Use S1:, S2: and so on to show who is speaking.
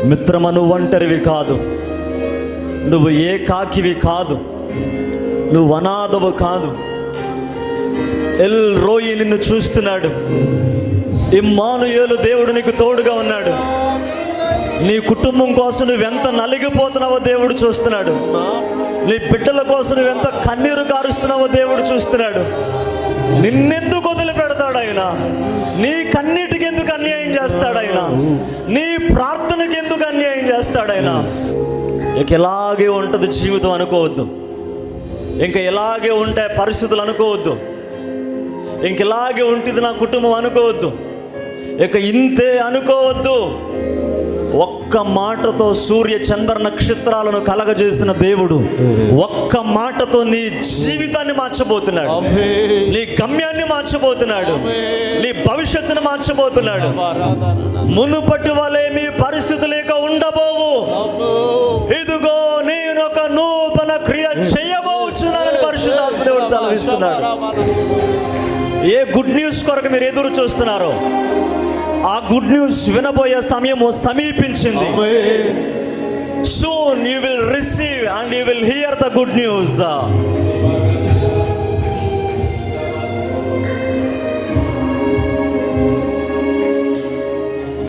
S1: మిత్రమా, నువ్వు ఒంటరివి కాదు, నువ్వు ఏకాకివి కాదు, నువ్వు అనాథవు కాదు. ఎల్ రోయి నిన్ను చూస్తున్నాడు. ఇమ్మానుయేలు దేవుడు నీకు తోడుగా ఉన్నాడు. నీ కుటుంబం కోసం నువ్వెంత నలిగిపోతున్నావో దేవుడు చూస్తున్నాడు. నీ బిడ్డల కోసం నువ్వెంత కన్నీరు కారుస్తున్నావో దేవుడు చూస్తున్నాడు. నిన్నెందుకు వదిలిపెడతాడు ఆయన? నీ కన్నీటికి ఎందుకు అన్యాయం చేస్తాడు ఆయన? నీ ప్రార్థనకి ఎందుకు అన్యాయం చేస్తాడు ఆయన? ఇక ఇలాగే ఉంటుంది జీవితం అనుకోవద్దు. ఇంకా ఇలాగే ఉంటాయి పరిస్థితులు అనుకోవద్దు. ఇంక ఇలాగే ఉంటుంది నా కుటుంబం అనుకోవద్దు. ఇక ఇంతే అనుకోవద్దు. ఒక్క మాటతో సూర్య చంద్ర నక్షత్రాలను కలగజేసిన దేవుడు ఒక్క మాటతో నీ జీవితాన్ని మార్చబోతున్నాడు. నీ గమ్యాన్ని మార్చబోతున్నాడు. నీ భవిష్యత్తును మార్చబోతున్నాడు. మునుపటి వలె మీ పరిస్థితులు ఇక ఉండబోవు. ఇదిగో నేను ఒక నూతన క్రియ చేయబోచున్నానని పరిశుద్ధాత్మ దేవుడు సెలవిస్తున్నాడు. ఏ గుడ్ న్యూస్ కొరకు మీరు ఎదురు చూస్తున్నారో ఆ గుడ్ న్యూస్ వినబోయే సమయము సమీపించింది. Soon you will receive and you will hear the good news.